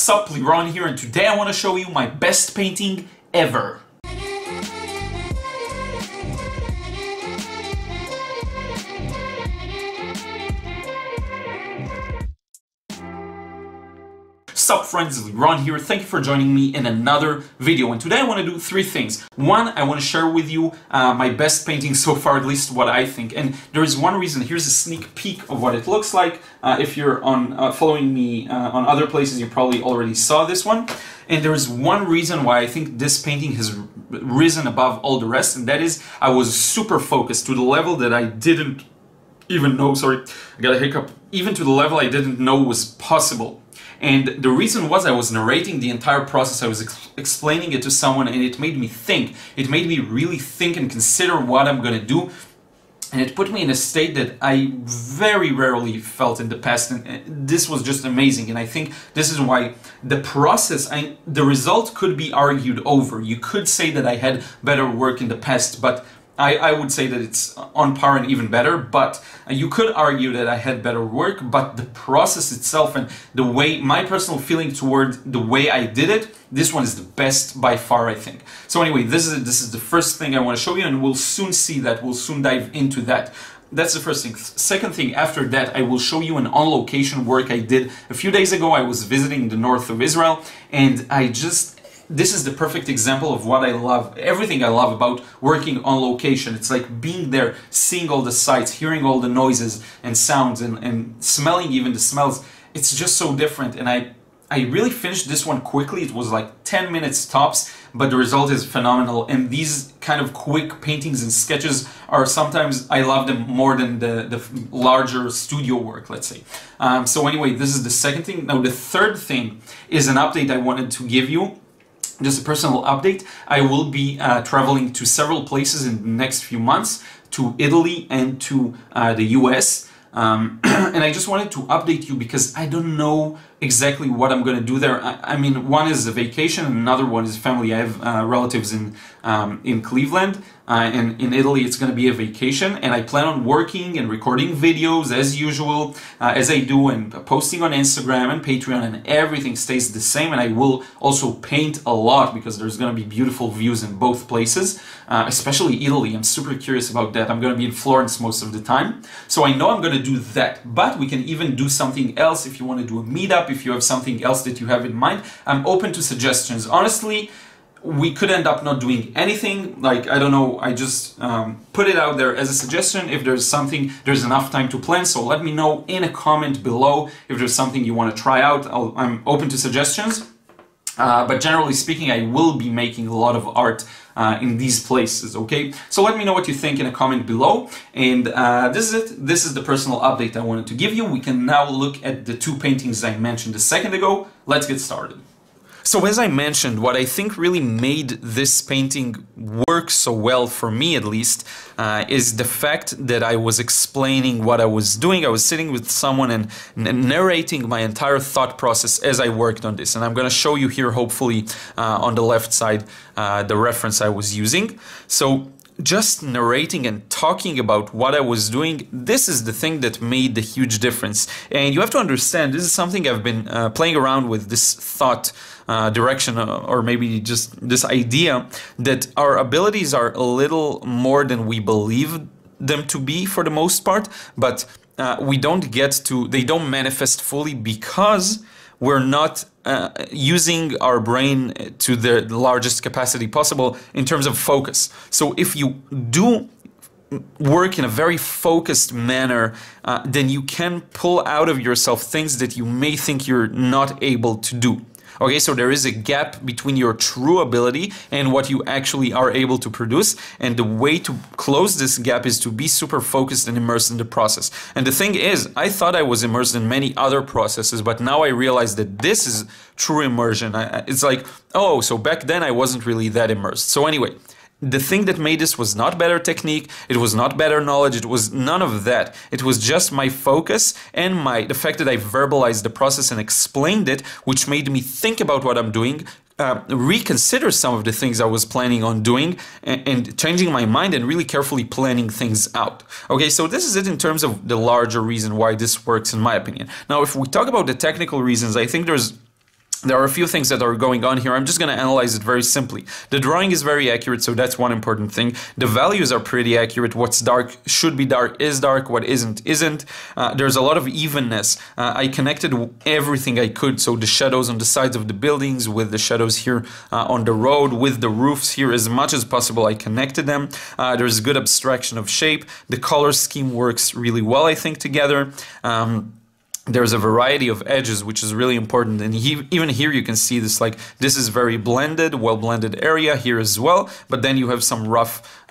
Sup, Liron here, and today I want to show you my best painting ever. Sup friends, Liron here. Thank you for joining me in another video, and today I want to do three things. One, I want to share with you my best painting so far, at least what I think, and there is one reason. Here's a sneak peek of what it looks like. If you're on following me on other places, you probably already saw this one, and there is one reason why I think this painting has risen above all the rest, and that is I was super focused to the level that I didn't even know, sorry, I got a hiccup, even to the level I didn't know was possible. And the reason was I was narrating the entire process, I was explaining it to someone, and it made me think. It made me really think and consider what I'm gonna do. And it put me in a state that I very rarely felt in the past, and this was just amazing. And I think this is why the process, the result could be argued over. You could say that I had better work in the past, but I would say that it's on par and even better, but you could argue that I had better work, but the process itself and the way, my personal feeling toward the way I did it, this one is the best by far, I think. So anyway, this is the first thing I want to show you, and we'll soon see that, we'll soon dive into that. That's the first thing. Second thing, after that, I will show you an on-location work I did a few days ago. I was visiting the north of Israel, and this is the perfect example of what I love, everything I love about working on location. It's like being there, seeing all the sights, hearing all the noises and sounds, and smelling even the smells. It's just so different, and I really finished this one quickly. It was like 10 minutes tops, but the result is phenomenal. And these kind of quick paintings and sketches are sometimes, I love them more than the larger studio work, let's say. So anyway, this is the second thing. Now the third thing is an update I wanted to give you. Just a personal update. I will be traveling to several places in the next few months, to Italy and to the US. And I just wanted to update you because I don't know exactly what I'm going to do there. I mean, one is a vacation and another one is family. I have relatives in Cleveland, and in Italy it's going to be a vacation, and I plan on working and recording videos as usual, as I do, and posting on Instagram and Patreon, and everything stays the same. And I will also paint a lot because there's going to be beautiful views in both places, especially Italy. I'm super curious about that. I'm going to be in Florence most of the time, so I know I'm going to do that. But we can even do something else if you want to do a meetup. If you have something else that you have in mind, I'm open to suggestions. Honestly, we could end up not doing anything. Like, I don't know, I just put it out there as a suggestion. If there's something, there's enough time to plan, so let me know in a comment below if there's something you want to try out. I'm open to suggestions. But generally speaking, I will be making a lot of art in these places, okay? So let me know what you think in a comment below. And this is it. This is the personal update I wanted to give you. We can now look at the two paintings I mentioned a second ago. Let's get started. So as I mentioned, what I think really made this painting work so well, for me at least, is the fact that I was explaining what I was doing. I was sitting with someone and narrating my entire thought process as I worked on this. And I'm going to show you here, hopefully, on the left side, the reference I was using. So just narrating and talking about what I was doing, this is the thing that made the huge difference. And you have to understand, this is something I've been playing around with, this thought direction, or maybe just this idea that our abilities are a little more than we believe them to be for the most part, but we don't get to, they don't manifest fully because we're not using our brain to the largest capacity possible in terms of focus. So if you do work in a very focused manner, then you can pull out of yourself things that you may think you're not able to do. Okay, so there is a gap between your true ability and what you actually are able to produce, and the way to close this gap is to be super focused and immersed in the process. And the thing is, I thought I was immersed in many other processes, but now I realize that this is true immersion. It's like, oh, so back then I wasn't really that immersed. So anyway, the thing that made this was not better technique, it was not better knowledge, it was none of that. It was just my focus and the fact that I verbalized the process and explained it, which made me think about what I'm doing, reconsider some of the things I was planning on doing, and changing my mind and really carefully planning things out. Okay, so this is it in terms of the larger reason why this works, in my opinion. Now, if we talk about the technical reasons, I think there's there are a few things that are going on here. I'm just going to analyze it very simply. The drawing is very accurate, so that's one important thing. The values are pretty accurate. What's dark should be dark is dark. What isn't. There's a lot of evenness. I connected everything I could, so the shadows on the sides of the buildings with the shadows here on the road, with the roofs here, as much as possible I connected them. There's good abstraction of shape. The color scheme works really well, I think, together. There's a variety of edges, which is really important. And even here you can see this, like, this is very blended, well-blended area here as well. But then you have some rough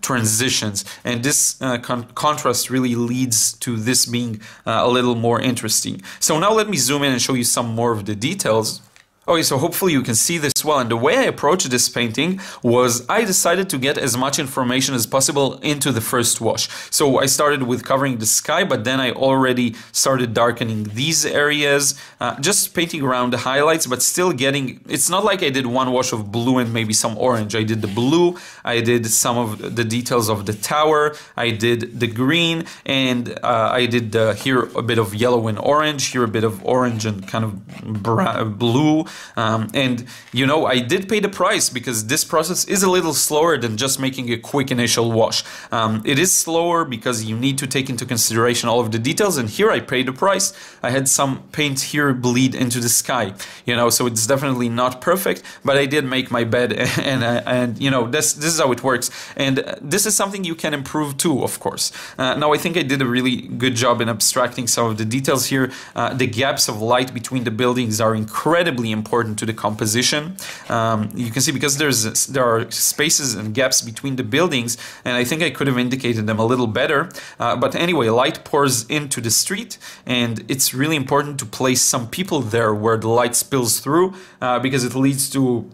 transitions. And this contrast really leads to this being a little more interesting. So now let me zoom in and show you some more of the details. Okay, so hopefully you can see this well, and the way I approached this painting was I decided to get as much information as possible into the first wash. So I started with covering the sky, but then I already started darkening these areas, just painting around the highlights, but still getting, it's not like I did one wash of blue and maybe some orange. I did the blue, I did some of the details of the tower, I did the green, and I did here a bit of yellow and orange, here a bit of orange and kind of blue. And you know, I did pay the price because this process is a little slower than just making a quick initial wash. It is slower because you need to take into consideration all of the details, and here I paid the price. I had some paint here bleed into the sky, you know, so it's definitely not perfect, but I did make my bed, and you know, this is how it works, and this is something you can improve too, of course. Now I think I did a really good job in abstracting some of the details here. The gaps of light between the buildings are incredibly important to the composition. You can see because there are spaces and gaps between the buildings, and I think I could have indicated them a little better. But anyway, light pours into the street, and it's really important to place some people there where the light spills through, because it leads to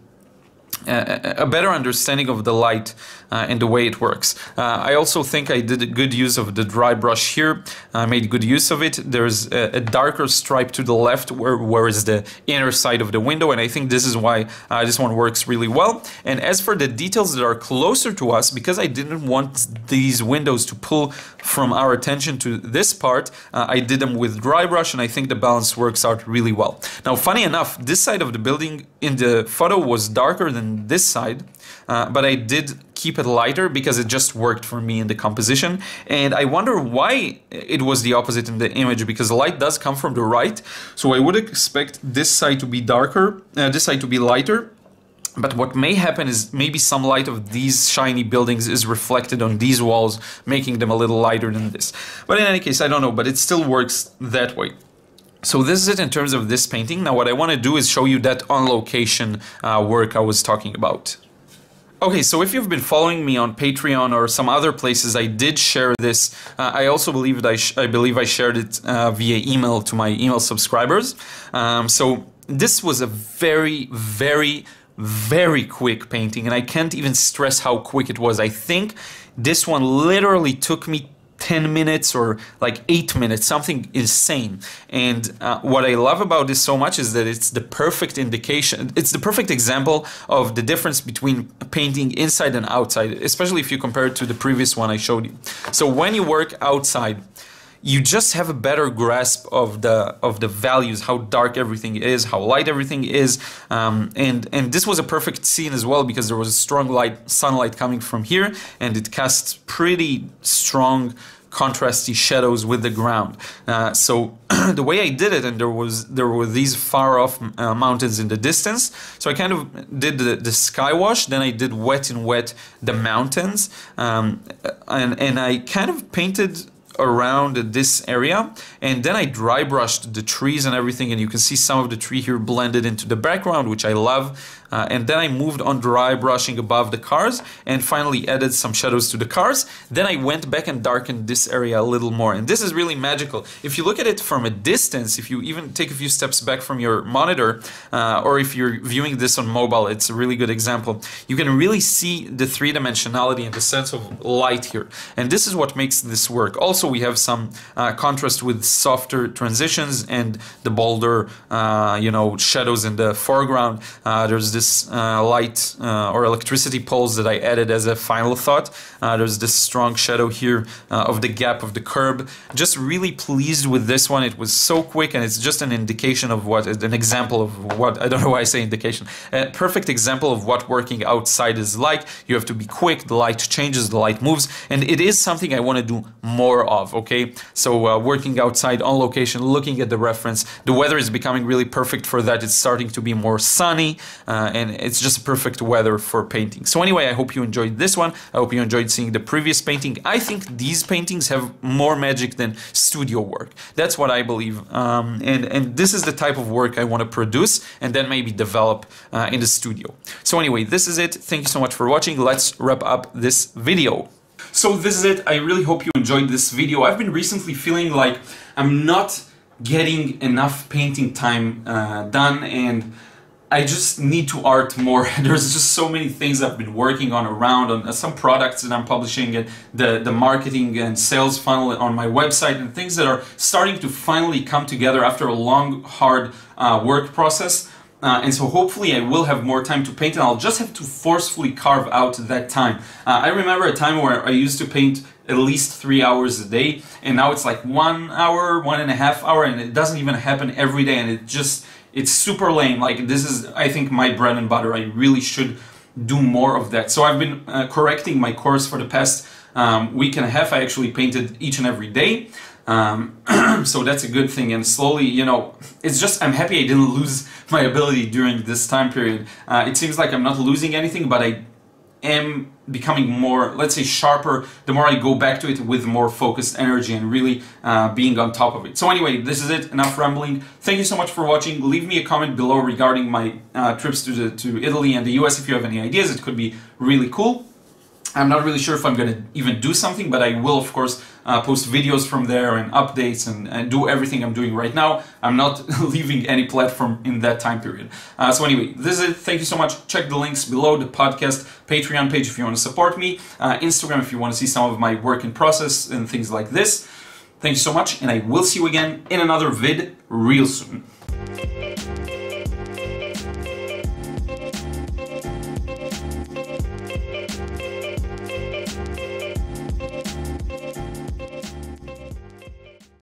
a better understanding of the light and the way it works. I also think I did a good use of the dry brush here. I made good use of it. There's a darker stripe to the left where is the inner side of the window, and I think this is why this one works really well. And as for the details that are closer to us, because I didn't want these windows to pull from our attention to this part, I did them with dry brush, and I think the balance works out really well. Now, funny enough, this side of the building in the photo was darker than this side, but I did keep it lighter because it just worked for me in the composition. And I wonder why it was the opposite in the image, because the light does come from the right, so I would expect this side to be darker, this side to be lighter. But what may happen is maybe some light of these shiny buildings is reflected on these walls, making them a little lighter than this. But in any case, I don't know, but it still works that way. So this is it in terms of this painting. Now what I want to do is show you that on location work I was talking about. Okay, so if you've been following me on Patreon or some other places, I did share this. I also believe I shared it via email to my email subscribers. So this was a very, very, very quick painting, and I can't even stress how quick it was. I think this one literally took me 10 minutes or like 8 minutes, something insane. And what I love about this so much is that it's the perfect indication, it's the perfect example of the difference between painting inside and outside, especially if you compare it to the previous one I showed you. So when you work outside, you just have a better grasp of the values, how dark everything is, how light everything is, and this was a perfect scene as well because there was a strong sunlight coming from here, and it casts pretty strong contrasty shadows with the ground. So the way I did it, and there were these far off mountains in the distance, so I kind of did the sky wash, then I did wet in wet the mountains, and I kind of painted around this area, and then I dry brushed the trees and everything, and you can see some of the tree here blended into the background, which I love. And then I moved on dry brushing above the cars and finally added some shadows to the cars. Then I went back and darkened this area a little more, and this is really magical. If you look at it from a distance, if you even take a few steps back from your monitor, or if you're viewing this on mobile, it's a really good example. You can really see the three-dimensionality and the sense of light here, and this is what makes this work. Also, we have some contrast with softer transitions and the bolder, shadows in the foreground. There's this this light or electricity poles that I added as a final thought. There's this strong shadow here of the gap of the curb. Just really pleased with this one. It was so quick, and it's just an indication of what, an example of what, I don't know why I say indication, a perfect example of what working outside is like. You have to be quick, the light changes, the light moves, and it is something I want to do more of, okay? So working outside on location, looking at the reference, the weather is becoming really perfect for that. It's starting to be more sunny, and it's just perfect weather for painting. So anyway, I hope you enjoyed this one. I hope you enjoyed seeing the previous painting. I think these paintings have more magic than studio work. That's what I believe, and this is the type of work I want to produce and then maybe develop in the studio. So anyway, this is it. Thank you so much for watching. Let's wrap up this video. So this is it. I really hope you enjoyed this video. I've been recently feeling like I'm not getting enough painting time done, and I just need to art more. There's just so many things I've been working on around on some products that I'm publishing, and the marketing and sales funnel on my website, and things that are starting to finally come together after a long, hard work process. And so hopefully I will have more time to paint, and I'll just have to forcefully carve out that time. I remember a time where I used to paint at least 3 hours a day, and now it's like 1 hour, 1.5 hours, and it doesn't even happen every day, and it's super lame. Like, this is, I think, my bread and butter. I really should do more of that. So I've been correcting my course for the past week and a half. I actually painted each and every day. So that's a good thing, and slowly, you know, it's just, I'm happy I didn't lose my ability during this time period. It seems like I'm not losing anything, but I am becoming more, let's say, sharper the more I go back to it with more focused energy and really being on top of it. So anyway, this is it. Enough rambling. Thank you so much for watching. Leave me a comment below regarding my trips to Italy and the US if you have any ideas. It could be really cool. I'm not really sure if I'm going to even do something, but I will, of course, post videos from there and updates and do everything I'm doing right now. I'm not leaving any platform in that time period. So anyway, this is it. Thank you so much. Check the links below, the podcast, Patreon page if you want to support me, Instagram if you want to see some of my work in process and things like this. Thank you so much, and I will see you again in another vid real soon.